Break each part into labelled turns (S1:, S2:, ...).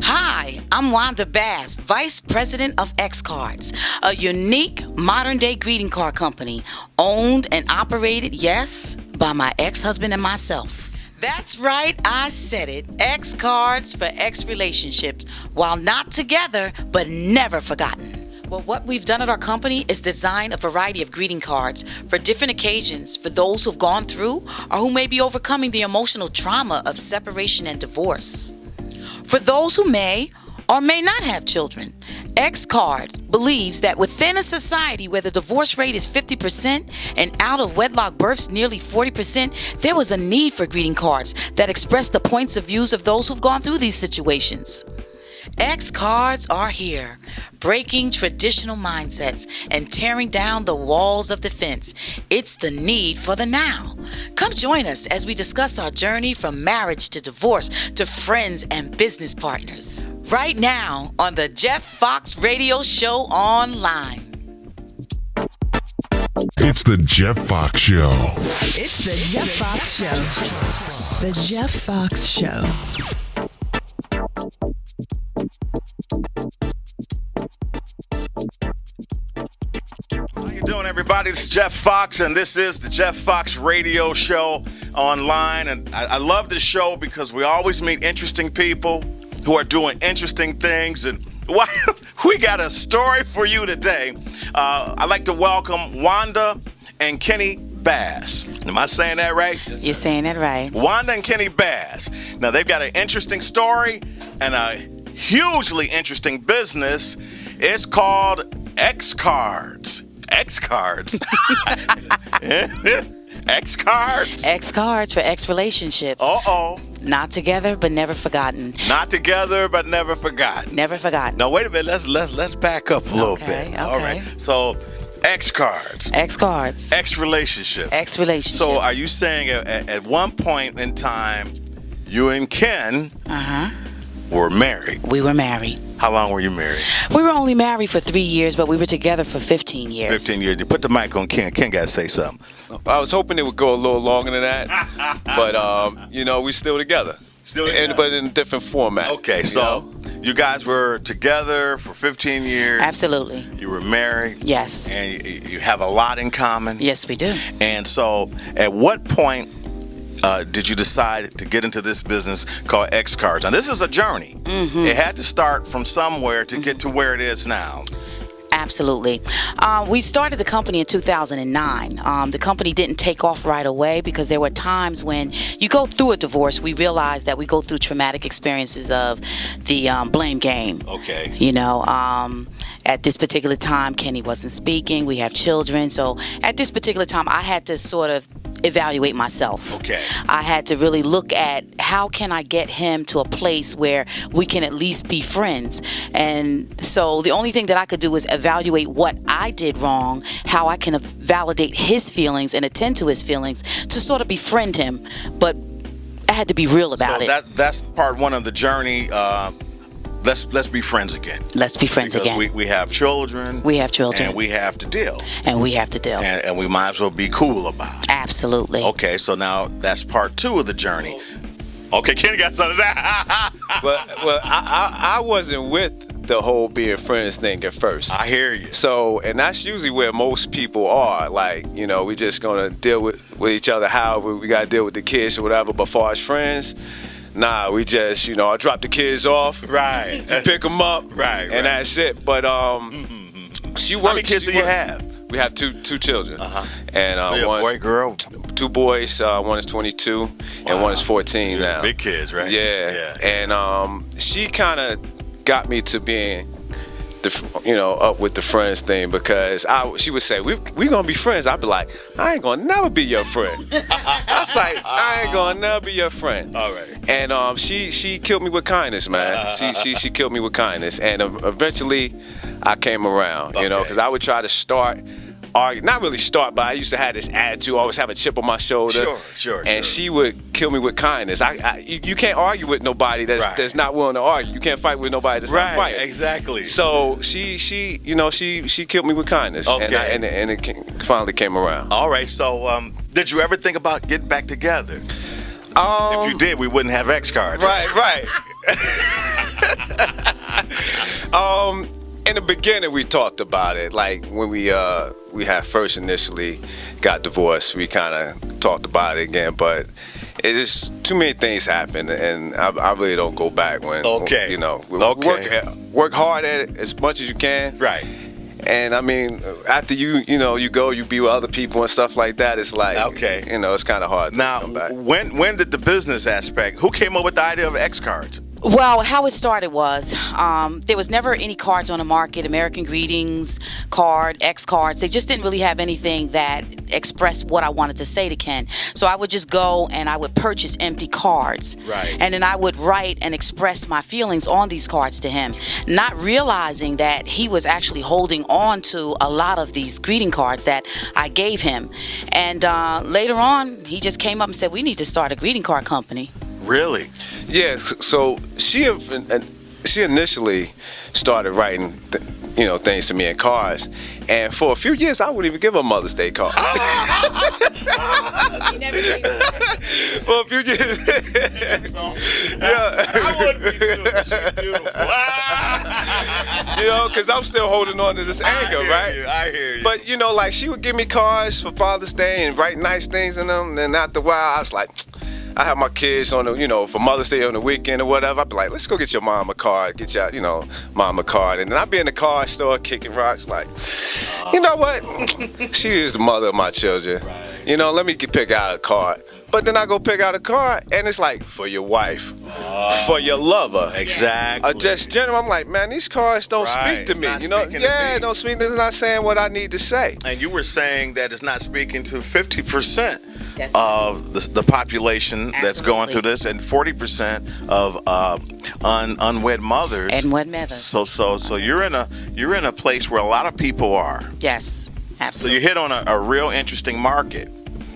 S1: Hi, I'm Wanda Bass, Vice President of Xcards, a unique modern-day greeting card company owned and operated, yes, by my ex-husband and myself. That's right, I said it. Xcards for ex-relationships, while not together, but never forgotten. Well, what we've done at our company is design a variety of greeting cards for different occasions for those who've gone through or who may be overcoming the emotional trauma of separation and divorce. For those who may or may not have children, Xcards believes that within a society where the divorce rate is 50% and out-of-wedlock births nearly 40%, there was a need for greeting cards that express the points of views of those who've gone through these situations. Xcards are here, breaking traditional mindsets and tearing down the walls of defense. It's the need for the now. Come join us as we discuss our journey from marriage to divorce to friends and business partners. Right now on the Jeff Foxx Radio Show online.
S2: It's the Jeff Foxx Show.
S3: It's the Jeff Foxx Show. The Jeff Foxx Show.
S4: How you doing, everybody? This is Jeff Foxx, and this is the Jeff Foxx Radio Show online. And I love this show because we always meet interesting people who are doing interesting things. And we got a story for you today. I'd like to welcome Wanda and Kenny Bass. Am I saying that right?
S1: You're saying that right.
S4: Wanda and Kenny Bass. Now, they've got an interesting story and a hugely interesting business. It's called Xcards. Xcards. Xcards.
S1: Xcards for ex-relationships.
S4: Uh-oh.
S1: Not together, but never forgotten.
S4: Not together, but never forgotten.
S1: Never forgotten.
S4: Now, wait a minute. Let's back up a little bit.
S1: Okay.
S4: All right. So, Xcards.
S1: Xcards.
S4: Ex-relationship.
S1: Ex-relationship.
S4: So, are you saying at one point in time, you and Ken were married?
S1: We were married.
S4: How long were you married?
S1: We were only married for 3 years, but we were together for 15 years.
S4: 15 years. You put the mic on Ken. Ken got to say something.
S5: I was hoping it would go a little longer than that, but we're still together.
S4: Still together.
S5: But in a different format.
S4: Okay, so you guys were together for 15 years.
S1: Absolutely.
S4: You were married.
S1: Yes.
S4: And you have a lot in common.
S1: Yes, we do.
S4: And so, at what point did you decide to get into this business called Xcards? Now, this is a journey. Mm-hmm. It had to start from somewhere to get to where it is now.
S1: Absolutely. We started the company in 2009. The company didn't take off right away because there were times when you go through a divorce, we realize that we go through traumatic experiences of the blame game.
S4: Okay.
S1: At this particular time, Kenny wasn't speaking. We have children. So at this particular time, I had to sort of evaluate myself.
S4: Okay.
S1: I had to really look at how can I get him to a place where we can at least be friends. And so the only thing that I could do was evaluate what I did wrong, how I can validate his feelings and attend to his feelings to sort of befriend him. But I had to be real about it.
S4: That's part one of the journey. Let's be friends again.
S1: Let's be friends
S4: because
S1: again.
S4: We have children.
S1: We have children.
S4: And we have to deal.
S1: And we have to deal.
S4: And we might as well be cool about it.
S1: Absolutely.
S4: Okay, so now that's part two of the journey. Okay, Kenny got something to say.
S5: Well, I wasn't with the whole being friends thing at first.
S4: I hear you.
S5: So, and that's usually where most people are. Like, we just going to deal with each other however we got to deal with the kids or whatever. But far as friends, nah, we just, I drop the kids off.
S4: Right.
S5: Pick them up.
S4: Right.
S5: And that's it. But she works.
S4: How many kids do you have?
S5: We have two children.
S4: Uh-huh.
S5: And
S4: one boy, girl?
S5: Two boys. One is 22 and one is 14 now.
S4: Big kids, right?
S5: Yeah. And she kind of got me to being up with the friends thing because she would say, we gonna be friends. I'd be like, I ain't gonna never be your friend. I was like, I ain't gonna never be your friend.
S4: All right.
S5: And she killed me with kindness, man. She killed me with kindness. And eventually I came around, because I would try to start argue, not really start, but I used to have this attitude, always have a chip on my shoulder.
S4: Sure.
S5: And she would kill me with kindness. You can't argue with nobody that's not willing to argue. You can't fight with nobody that's not fighting.
S4: Right, exactly.
S5: So she killed me with kindness.
S4: Okay.
S5: And it finally came around.
S4: All right. So did you ever think about getting back together? If you did, we wouldn't have Xcards.
S5: Right. In the beginning, we talked about it. Like when we had first initially got divorced, we kind of talked about it again. But it is too many things happen, and I really don't go back when.
S4: Okay.
S5: You know,
S4: Okay.
S5: work hard at it as much as you can.
S4: Right.
S5: And I mean, after you go, you be with other people and stuff like that. It's like,
S4: Okay.
S5: you know, it's kind of hard to
S4: Now,
S5: come back.
S4: when did the business aspect? Who came up with the idea of Xcards?
S1: Well, how it started was there was never any cards on the market. American Greetings, Xcards. They just didn't really have anything that expressed what I wanted to say to Ken. So I would just go and I would purchase empty cards.
S4: Right.
S1: And then I would write and express my feelings on these cards to him, not realizing that he was actually holding on to a lot of these greeting cards that I gave him. And later on, he just came up and said, we need to start a greeting card company.
S4: Really?
S5: Yeah, so she initially started writing, things to me in cards, and for a few years I wouldn't even give her Mother's Day card.
S1: He never gave me
S5: For a few years. Yeah.
S4: I wouldn't be beautiful.
S5: Because I'm still holding on to this anger, right?
S4: I hear you.
S5: But like she would give me cards for Father's Day and write nice things in them, and after a while I was like, I have my kids on for Mother's Day on the weekend or whatever. I'd be like, let's go get your mom a card, get your, mom a card. And then I'd be in the car store kicking rocks like, you know what? She is the mother of my children. Right. Let me pick out a card. But then I go pick out a card, and it's like, for your wife, for your lover.
S4: Exactly.
S5: Just general, I'm like, man, these cards don't speak to me.
S4: It's not speaking to me.
S5: Don't speak. It's not saying what I need to say.
S4: And you were saying that it's not speaking to 50%
S1: That's
S4: of the population that's going
S1: Absolutely.
S4: through this, and 40% of unwed mothers.
S1: Unwed mothers.
S4: So you're in a place where a lot of people are.
S1: Yes,
S4: So
S1: absolutely.
S4: you hit on a real interesting market,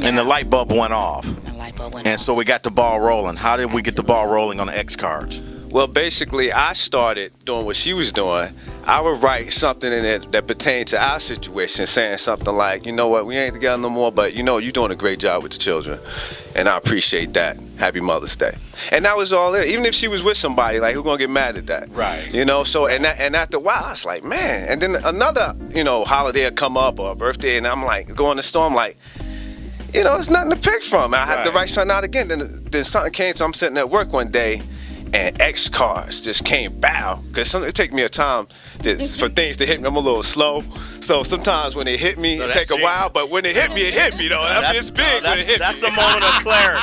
S4: and the light bulb went off.
S1: The light bulb went
S4: And
S1: off.
S4: so we got the ball rolling. How did we get the ball rolling on the Xcards?
S5: Well, basically, I started doing what she was doing. I would write something in it that pertained to our situation, saying something like, you know what, we ain't together no more, but you're doing a great job with the children, and I appreciate that. Happy Mother's Day. And that was all it. Even if she was with somebody, like, who's gonna get mad at that?
S4: Right.
S5: So, and after a while, I was like, man. And then another, holiday would come up or a birthday, and I'm like, going to the store, I'm like, it's nothing to pick from. I had to
S4: Right.
S5: write something out again. Then something came to, I'm sitting at work one day, and Xcards just came bow. Because it take me a time for things to hit me. I'm a little slow. So sometimes when it hit me, it take a while. But when it hit me, though. I mean, it's big when it hit
S4: That's
S5: me.
S4: a moment of clarity.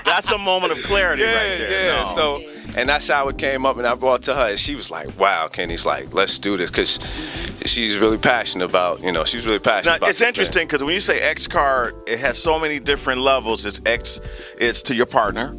S4: That's a moment of clarity right there.
S5: Yeah.
S4: No.
S5: So, and that's how it came up, and I brought it to her, and she was like, wow, Kenny's like, let's do this. Because she's really passionate about, she's really passionate
S4: Now,
S5: about
S4: it's
S5: this
S4: interesting because when you say X card, it has so many different levels. It's to your partner.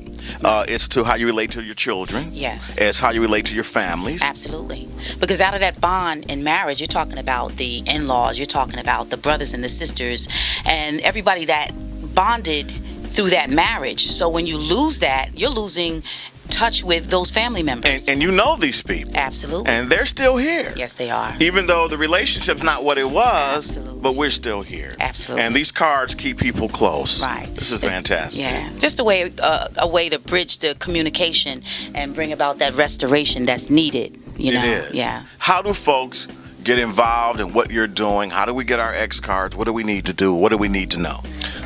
S4: It's to how you relate to your children.
S1: Yes.
S4: It's how you relate to your families.
S1: Absolutely. Because out of that bond in marriage, you're talking about the in-laws, you're talking about the brothers and the sisters, and everybody that bonded through that marriage. So when you lose that, you're losing touch with those family members.
S4: And you know these people.
S1: Absolutely.
S4: And they're still here.
S1: Yes, they are.
S4: Even though the relationship's not what it was,
S1: Absolutely.
S4: but we're still here.
S1: Absolutely.
S4: And these cards keep people close.
S1: Right.
S4: This is
S1: Just-
S4: fantastic.
S1: Yeah, just a way to bridge the communication and bring about that restoration that's needed.
S4: It is.
S1: Yeah.
S4: How do folks get involved in what you're doing? How do we get our X cards? What do we need to do? What do we need to know?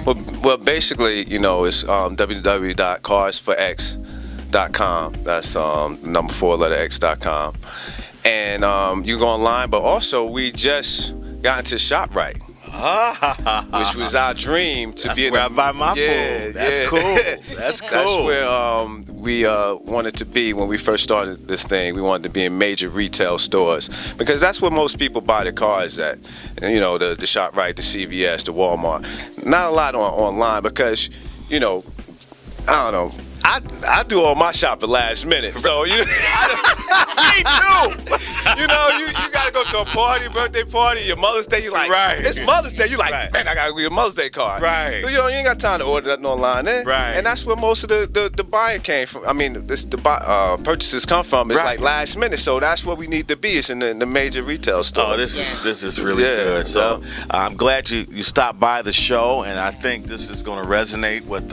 S5: Well, basically, it's www.cardsforx.com. That's number 4 letter X.com. And you go online, but also we just got into ShopRite. Which was our dream to be in
S4: where I buy my food. That's cool. That's cool.
S5: That's where we wanted to be when we first started this thing. We wanted to be in major retail stores because that's where most people buy their cars at. The ShopRite, the CVS, the Walmart. Not a lot online because, I don't know. I do all my shopping last minute, so
S4: Me too.
S5: you gotta go to a party, birthday party, your Mother's Day. You like,
S4: Right.
S5: It's Mother's Day. You like,
S4: Right.
S5: man, I gotta get a Mother's Day card.
S4: Right.
S5: You ain't got time to order nothing online,
S4: Right.
S5: And that's where most of the buying came from. I mean, purchases come from. It's
S4: Right.
S5: like last minute, so that's where we need to be. It's in the major retail store.
S4: Oh, this is really good. So I'm glad you stopped by the show, and I think this is going to resonate with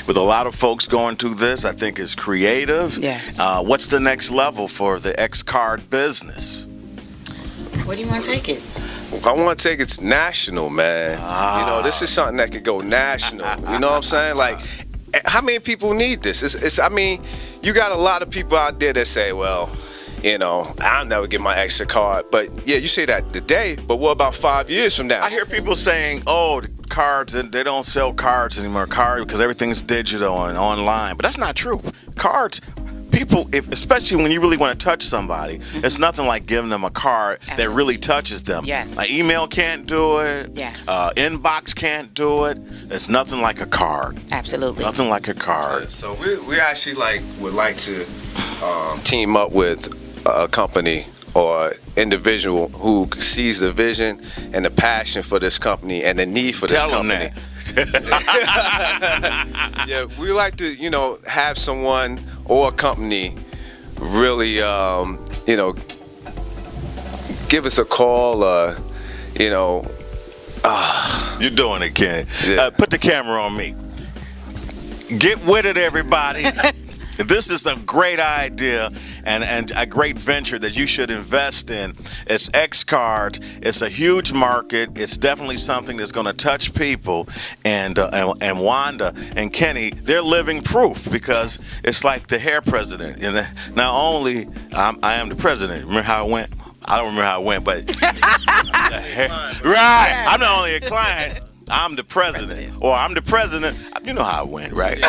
S4: with a lot of folks going through this. I think it's creative.
S1: Yes.
S4: What's the next level for the Xcard business?
S1: Where do you want to take it?
S5: I want to take it national, man. You know, this is something that could go national. You know what I'm saying? Like, how many people need this? I mean, you got a lot of people out there that say, well, you know, I'll never get my extra card. But yeah, you say that today, but what about 5 years from now?
S4: I hear people saying, oh, the cards, they don't sell cards anymore, because everything's digital and online. But that's not true. Cards, people, especially when you really want to touch somebody, it's nothing like giving them a card that really touches them.
S1: Yes.
S4: An email can't do it.
S1: Yes.
S4: Inbox can't do it. It's nothing like a card.
S1: Absolutely.
S4: Nothing like a card.
S5: So we actually would like to team up with a company or individual who sees the vision and the passion for this company and the need for this company.
S4: Tell them that.
S5: Yeah, we like to, you know, have someone or a company really, you know, give us a call, you know.
S4: You're doing it, Ken.
S5: Yeah.
S4: Put the camera on me. Get with it, everybody. This is a great idea and a great venture that you should invest in. It's Xcards. It's a huge market. It's definitely something that's going to touch people. And Wanda and Kenny, they're living proof, because it's like the hair president. And not only I am the president. Remember how it went? I don't remember how it went, but right. I'm not only a client. I'm the president, or I'm the president. You know how it went, right?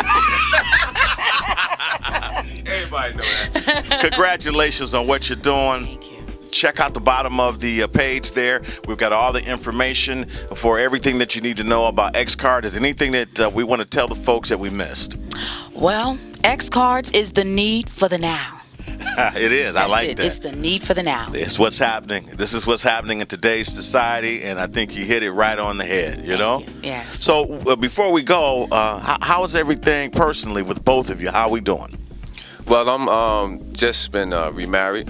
S5: Everybody know that.
S4: Congratulations on what you're doing.
S1: Thank you.
S4: Check out the bottom of the page there. We've got all the information for everything that you need to know about Xcard. Is there anything that we want to tell the folks that we missed?
S1: Well, Xcards is the need for the now.
S4: It is. I like that.
S1: It's the need for the now.
S4: It's what's happening. This is what's happening in today's society, and I think you hit it right on the head, you know?
S1: Yes.
S4: So before we go, how is everything personally with both of you? How are we doing?
S5: Well, I'm just been remarried.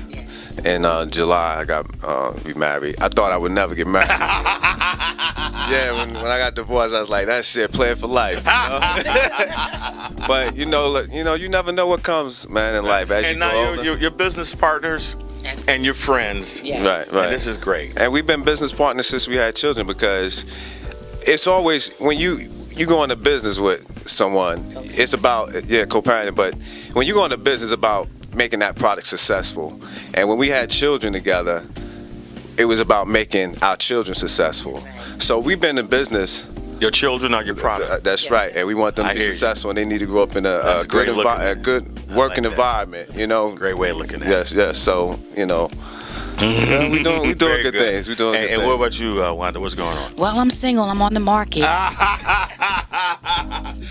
S5: In July, I got remarried. I thought I would never get married. Yeah, when I got divorced, I was like, that shit, playing for life. You know? But you never know what comes, man, in life. As
S4: and
S5: you
S4: now
S5: go older.
S4: you're business partners and your friends.
S1: Yeah.
S5: Right.
S4: And this is great.
S5: And we've been business partners since we had children, because it's always when you go into business with someone, it's about co-parenting. But when you go into business, it's about making that product successful. And when we had children together, it was about making our children successful. So we've been in business.
S4: Your children are your product.
S5: That's right, and we want them to be successful, and they need to grow up in a good working environment. You know,
S4: Great way of looking at it.
S5: Yes. So you know. We doing good things. We doing good things.
S4: And what about you, Wanda? What's going on?
S1: Well, I'm single. I'm on the market.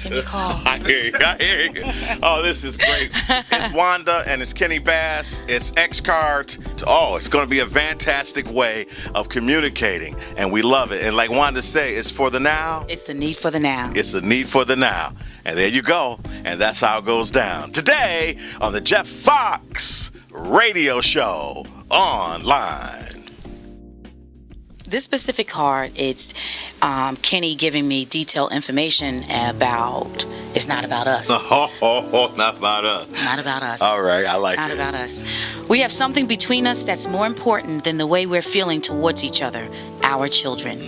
S1: Give me a call.
S4: I hear you. Oh, this is great. It's Wanda and it's Kenny Bass. It's Xcards. It's going to be a fantastic way of communicating, and we love it. And like Wanda say, it's for the now.
S1: It's the need for the now.
S4: It's the need for the now. And there you go. And that's how it goes down. Today on the Jeff Foxx Radio Show online.
S1: This specific card, it's Kenny giving me detailed information about. It's not about us.
S4: Oh, not about us.
S1: Not about us.
S4: All right, I like
S1: Not
S4: it.
S1: about us. We have something between us that's more important than the way we're feeling towards each other, our children.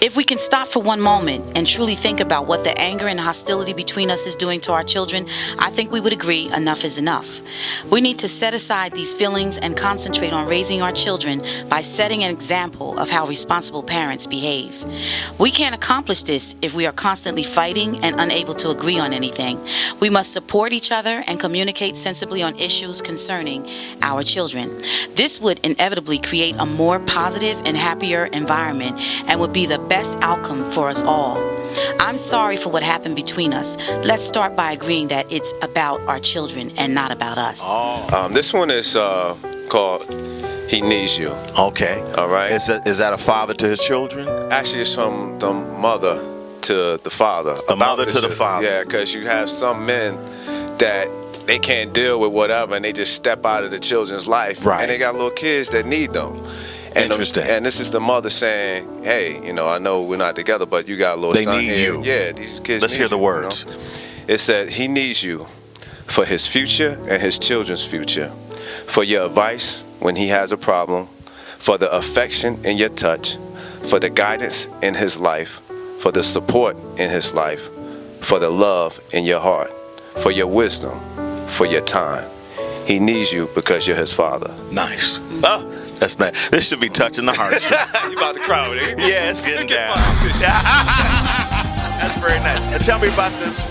S1: If we can stop for one moment and truly think about what the anger and hostility between us is doing to our children, I think we would agree enough is enough. We need to set aside these feelings and concentrate on raising our children by setting an example of how responsible parents behave. We can't accomplish this if we are constantly fighting and unable to agree on anything. We must support each other and communicate sensibly on issues concerning our children. This would inevitably create a more positive and happier environment and would be the best outcome for us all. I'm sorry for what happened between us. Let's start by agreeing that it's about our children and not about us.
S5: This one is called He Needs You.
S4: Okay.
S5: All right.
S4: Is that a father to his children?
S5: Actually, it's from the mother to the father.
S4: The mother to the father.
S5: Yeah, because you have some men that they can't deal with whatever, and they just step out of the children's life.
S4: Right.
S5: And they got little kids that need them.
S4: Interesting.
S5: And this is the mother saying, "Hey, I know we're not together, but you got a little
S4: They
S5: son
S4: need
S5: here.
S4: you.
S5: Yeah, these kids.
S4: Let's
S5: need
S4: hear the
S5: you,
S4: words.
S5: It said he needs you for his future and his children's future, for your advice when he has a problem, for the affection in your touch, for the guidance in his life, for the support in his life, for the love in your heart, for your wisdom, for your time. He needs you because you're his father."
S4: Nice. Oh, that's nice. This should be touching the heartstrings.
S5: You about to cry with it?
S4: Yeah, it's getting down. That's very nice. And tell me about this